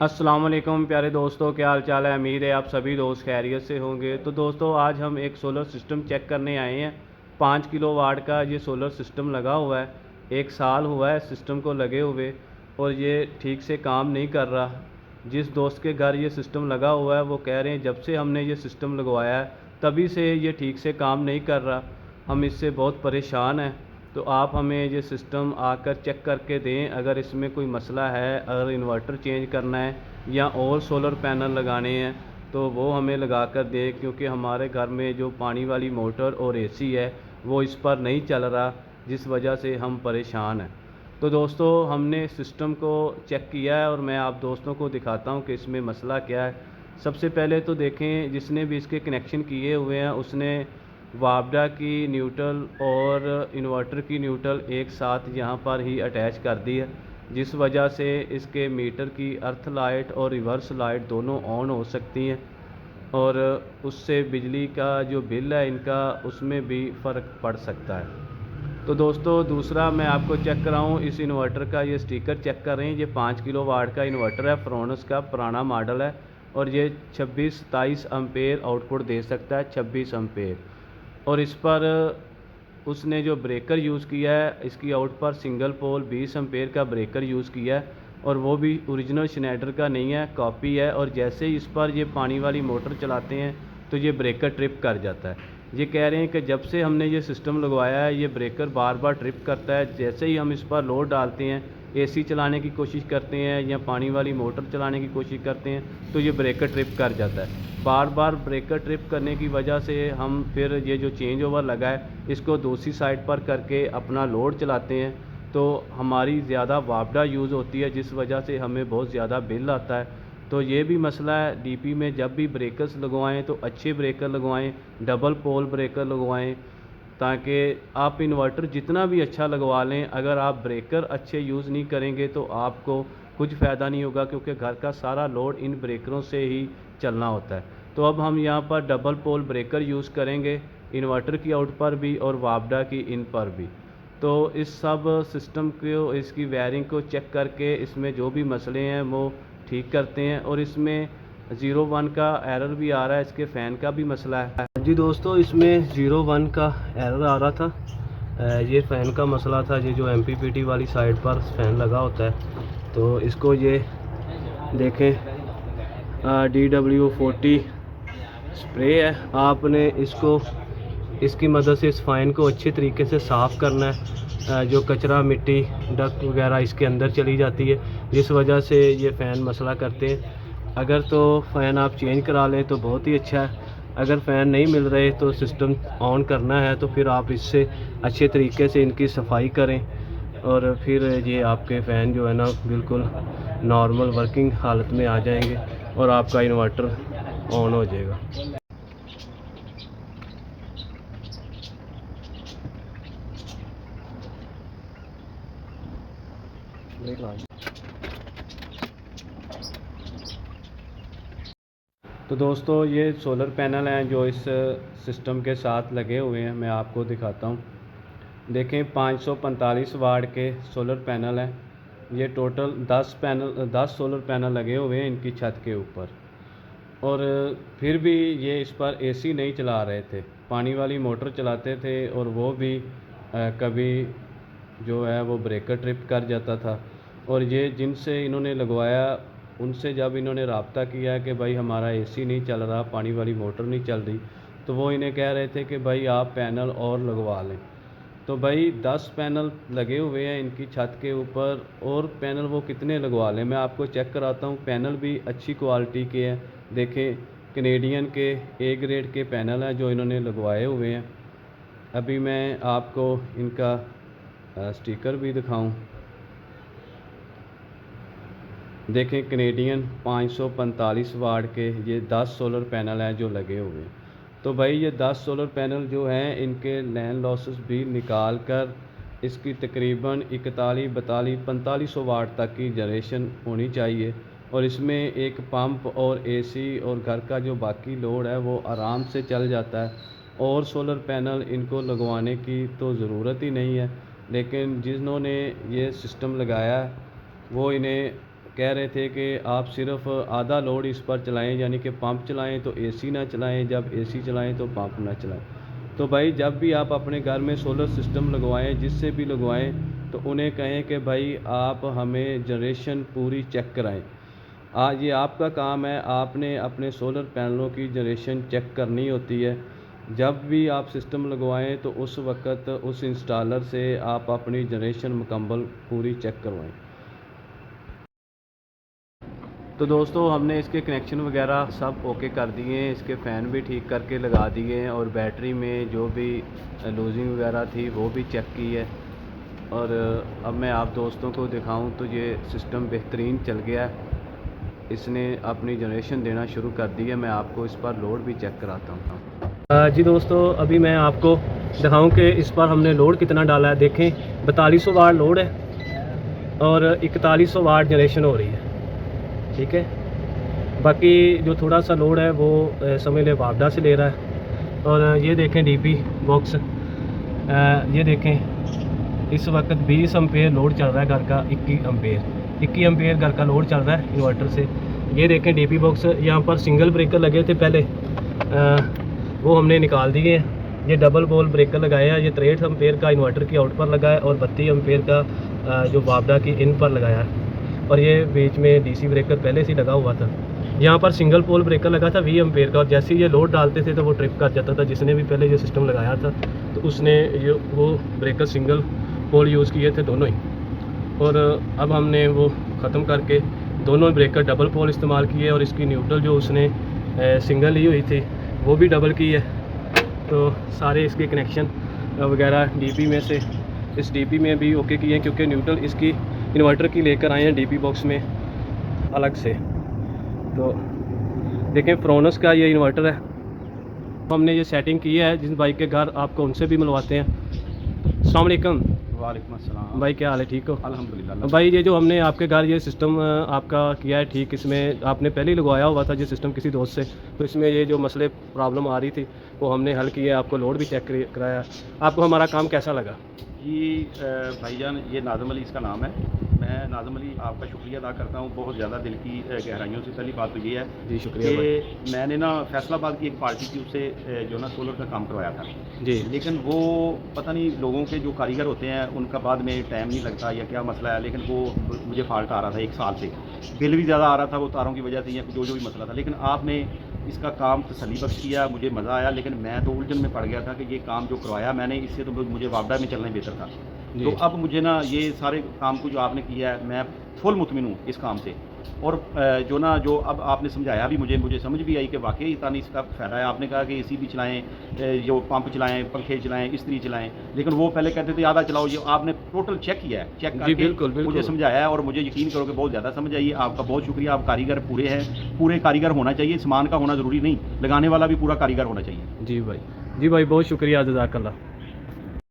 अस्सलाम वालेकुम प्यारे दोस्तों, क्या हाल चाल है। उम्मीद है आप सभी दोस्त खैरियत से होंगे। तो दोस्तों, आज हम एक सोलर सिस्टम चेक करने आए हैं। 5 किलो वाट का ये सोलर सिस्टम लगा हुआ है। 1 साल हुआ है सिस्टम को लगे हुए और ये ठीक से काम नहीं कर रहा। जिस दोस्त के घर ये सिस्टम लगा हुआ है वो कह रहे हैं जब से हमने ये सिस्टम लगवाया है तभी से ये ठीक से काम नहीं कर रहा। हम इससे बहुत परेशान हैं। तो आप हमें ये सिस्टम आकर चेक करके दें। अगर इसमें कोई मसला है, अगर इन्वर्टर चेंज करना है या और सोलर पैनल लगाने हैं तो वो हमें लगा कर दें, क्योंकि हमारे घर में जो पानी वाली मोटर और एसी है वो इस पर नहीं चल रहा, जिस वजह से हम परेशान हैं। तो दोस्तों, हमने सिस्टम को चेक किया है और मैं आप दोस्तों को दिखाता हूँ कि इसमें मसला क्या है। सबसे पहले तो देखें, जिसने भी इसके कनेक्शन किए हुए हैं उसने वापडा की न्यूट्रल और इन्वर्टर की न्यूट्रल एक साथ यहाँ पर ही अटैच कर दी है, जिस वजह से इसके मीटर की अर्थ लाइट और रिवर्स लाइट दोनों ऑन हो सकती हैं और उससे बिजली का जो बिल है इनका उसमें भी फ़र्क पड़ सकता है। तो दोस्तों, दूसरा मैं आपको चेक कराऊँ, इस इन्वर्टर का ये स्टिकर चेक कर रहे हैं। ये 5 किलो वाट का इन्वर्टर है, फ्रोनस का पुराना मॉडल है और ये 26-27 एम्पेयर आउटपुट दे सकता है, 26 एम्पेयर। और इस पर उसने जो ब्रेकर यूज़ किया है, इसकी आउट पर सिंगल पोल 20 एम्पेयर का ब्रेकर यूज़ किया है और वो भी ओरिजिनल श्नाइडर का नहीं है, कॉपी है। और जैसे ही इस पर ये पानी वाली मोटर चलाते हैं तो ये ब्रेकर ट्रिप कर जाता है। ये कह रहे हैं कि जब से हमने ये सिस्टम लगवाया है ये ब्रेकर बार बार ट्रिप करता है। जैसे ही हम इस पर लोड डालते हैं, एसी चलाने की कोशिश करते हैं या पानी वाली मोटर चलाने की कोशिश करते हैं तो ये ब्रेकर ट्रिप कर जाता है। बार बार ब्रेकर ट्रिप करने की वजह से हम फिर ये जो चेंज ओवर लगा है इसको दूसरी साइड पर करके अपना लोड चलाते हैं तो हमारी ज़्यादा वापडा यूज़ होती है, जिस वजह से हमें बहुत ज़्यादा बिल आता है। तो ये भी मसला है। डीपी में जब भी ब्रेकर्स लगवाएं तो अच्छे ब्रेकर लगवाएं, डबल पोल ब्रेकर लगवाएं, ताकि आप इन्वर्टर जितना भी अच्छा लगवा लें, अगर आप ब्रेकर अच्छे यूज़ नहीं करेंगे तो आपको कुछ फ़ायदा नहीं होगा, क्योंकि घर का सारा लोड इन ब्रेकरों से ही चलना होता है। तो अब हम यहाँ पर डबल पोल ब्रेकर यूज़ करेंगे, इन्वर्टर की आउट पर भी और वापडा की इन पर भी। तो इस सब सिस्टम को, इसकी वायरिंग को चेक करके इसमें जो भी मसले हैं वो ठीक करते हैं। और इसमें 01 का एरर भी आ रहा है, इसके फ़ैन का भी मसला है। जी दोस्तों, इसमें 01 का एरर आ रहा था। ये फ़ैन का मसला था। ये जो MPPT वाली साइड पर फ़ैन लगा होता है तो इसको ये देखें, DW40 स्प्रे है। आपने इसको, इसकी मदद से इस फ़ैन को अच्छे तरीके से साफ़ करना है। जो कचरा, मिट्टी, डस्ट वगैरह इसके अंदर चली जाती है, जिस वजह से ये फ़ैन मसला करते हैं। अगर तो फ़ैन आप चेंज करा लें तो बहुत ही अच्छा है। अगर फ़ैन नहीं मिल रहे तो सिस्टम ऑन करना है तो फिर आप इससे अच्छे तरीके से इनकी सफाई करें और फिर ये आपके फ़ैन जो है ना बिल्कुल नॉर्मल वर्किंग हालत में आ जाएंगे और आपका इन्वर्टर ऑन हो जाएगा। तो दोस्तों, ये सोलर पैनल हैं जो इस सिस्टम के साथ लगे हुए हैं। मैं आपको दिखाता हूँ। देखें, 545 वाट के सोलर पैनल हैं। ये टोटल 10 सोलर पैनल लगे हुए हैं इनकी छत के ऊपर। और फिर भी ये इस पर एसी नहीं चला रहे थे, पानी वाली मोटर चलाते थे और वो भी कभी जो है वो ब्रेकर ट्रिप कर जाता था। और ये जिनसे इन्होंने लगवाया उनसे जब इन्होंने रब्ता किया कि भाई हमारा एसी नहीं चल रहा, पानी वाली मोटर नहीं चल रही, तो वो इन्हें कह रहे थे कि भाई आप पैनल और लगवा लें। तो भाई 10 पैनल लगे हुए हैं इनकी छत के ऊपर, और पैनल वो कितने लगवा लें। मैं आपको चेक कराता हूँ। पैनल भी अच्छी क्वालिटी के हैं। देखें, कनेडियन के A ग्रेड के पैनल हैं जो इन्होंने लगवाए हुए हैं। अभी मैं आपको इनका स्टिकर भी दिखाऊं। देखें, कनेडियन 545 वाट के ये 10 सोलर पैनल हैं जो लगे हुए हैं। तो भाई ये 10 सोलर पैनल जो हैं इनके लैंड लॉसेस भी निकाल कर इसकी तकरीबन 41, 42, 4500 वाट तक की जनरेशन होनी चाहिए। और इसमें एक पंप और एसी और घर का जो बाकी लोड है वो आराम से चल जाता है। और सोलर पैनल इनको लगवाने की तो ज़रूरत ही नहीं है, लेकिन जिन्होंने ये सिस्टम लगाया वो इन्हें कह रहे थे कि आप सिर्फ आधा लोड इस पर चलाएं, यानी कि पंप चलाएं तो एसी ना चलाएं, जब एसी चलाएं तो पंप ना चलाएं। तो भाई जब भी आप अपने घर में सोलर सिस्टम लगवाएं, जिससे भी लगवाएं, तो उन्हें कहें कि भाई आप हमें जनरेशन पूरी चेक कराएं। ये आपका काम है, आपने अपने सोलर पैनलों की जनरेशन चेक करनी होती है। जब भी आप सिस्टम लगवाएं तो उस वक्त उस इंस्टॉलर से आप अपनी जनरेशन मुकम्मल पूरी चेक करवाएं। तो दोस्तों हमने इसके कनेक्शन वगैरह सब ओके कर दिए हैं, इसके फ़ैन भी ठीक करके लगा दिए हैं और बैटरी में जो भी लूजिंग वगैरह थी वो भी चेक की है। और अब मैं आप दोस्तों को दिखाऊं तो ये सिस्टम बेहतरीन चल गया है, इसने अपनी जनरेशन देना शुरू कर दी है। मैं आपको इस पर लोड भी चेक कराता हूँ। जी दोस्तों, अभी मैं आपको दिखाऊं कि इस पर हमने लोड कितना डाला है। देखें 4200 वाट लोड है और 4100 वाट जनरेशन हो रही है, ठीक है। बाकी जो थोड़ा सा लोड है वो समझ ले वापडा से ले रहा है। और ये देखें डीपी बॉक्स, ये देखें इस वक्त 20 एम्पेयर लोड चल रहा है घर का, 21 एम्पेयर घर का लोड चल रहा है इन्वर्टर से। ये देखें डीपी बॉक्स, यहाँ पर सिंगल ब्रेकर लगे थे पहले, वो हमने निकाल दिए हैं। ये डबल बॉल ब्रेकर लगाया है। ये 63 एम्पेयर का इन्वर्टर की आउट पर लगा है और 32 एम्पेयर का जो वापडा की इन पर लगाया है। और ये बीच में डीसी ब्रेकर पहले से लगा हुआ था। यहाँ पर सिंगल पोल ब्रेकर लगा था 20 एम्पेयर का, और जैसे ही ये लोड डालते थे तो वो ट्रिप कर जाता था। जिसने भी पहले ये सिस्टम लगाया था तो उसने ये वो ब्रेकर सिंगल पोल यूज़ किए थे दोनों ही। और अब हमने वो ख़त्म करके दोनों ब्रेकर डबल पोल इस्तेमाल किए और इसकी न्यूट्रल जो उसने सिंगल ली हुई थी वो भी डबल की है। तो सारे इसके कनेक्शन वगैरह डीपी में से इस डीपी में भी ओके किए हैं, क्योंकि न्यूट्रल इसकी इन्वर्टर की लेकर आए हैं डीपी बॉक्स में अलग से। तो देखें फ्रोनस का ये इन्वर्टर है, हमने ये सेटिंग की है। जिस भाई के घर आपको उनसे भी मिलवाते हैं। अस्सलाम वालेकुम। वालेकुम अस्सलाम भाई, क्या हाल है? ठीक हो? अल्हम्दुलिल्लाह। भाई ये जो हमने आपके घर ये सिस्टम आपका किया है ठीक, इसमें आपने पहले ही लगवाया हुआ था ये सिस्टम किसी दोस्त से, तो इसमें ये जो मसले प्रॉब्लम आ रही थी वो हमने हल किया, आपको लोड भी चेक कराया। आपको हमारा काम कैसा लगा? जी भाईजान, ये नाज़म अली इसका नाम है। मैं नाज़म अली आपका शुक्रिया अदा करता हूँ बहुत ज़्यादा दिल की गहराइयों से। पहली बात तो ये है जी शुक्रिया कि मैंने ना फैसलाबाद की एक पार्टी थी, उससे जो ना सोलर का काम करवाया था जी। लेकिन वो पता नहीं लोगों के जो कारीगर होते हैं उनका बाद में टाइम नहीं लगता या क्या मसला है, लेकिन वो मुझे फॉल्ट आ रहा था 1 साल से। बिल भी ज़्यादा आ रहा था वो तारों की वजह से या जो भी मसला था, लेकिन आपने इसका काम तसल्ली बख्श किया, मुझे मज़ा आया। लेकिन मैं तो उलझन में पड़ गया था कि ये काम जो करवाया मैंने, इससे तो मुझे वापडा में चलना बेहतर था। तो अब मुझे ना ये सारे काम को जो आपने किया है मैं फुल मुतमिन हूँ इस काम से। और जो अब आपने समझाया भी मुझे समझ भी आई कि वाकई तानी इसका फ़ायदा है। आपने कहा कि एसी भी चलाएं, जो पंप चलाएं, पंखे चलाएं, इस्त्री चलाएं, लेकिन वो पहले कहते थे आधा चलाओ। ये आपने टोटल चेक किया है, चेक करके बिल्कुल, बिल्कुल। मुझे समझाया है और मुझे यकीन करो कि बहुत ज़्यादा समझ आई। आपका बहुत शुक्रिया। आप कारीगर पूरे हैं, पूरे कारीगर होना चाहिए, सामान का होना ज़रूरी नहीं, लगाने वाला भी पूरा कारीगर होना चाहिए। जी भाई, बहुत शुक्रिया, जज़ाकल्लाह।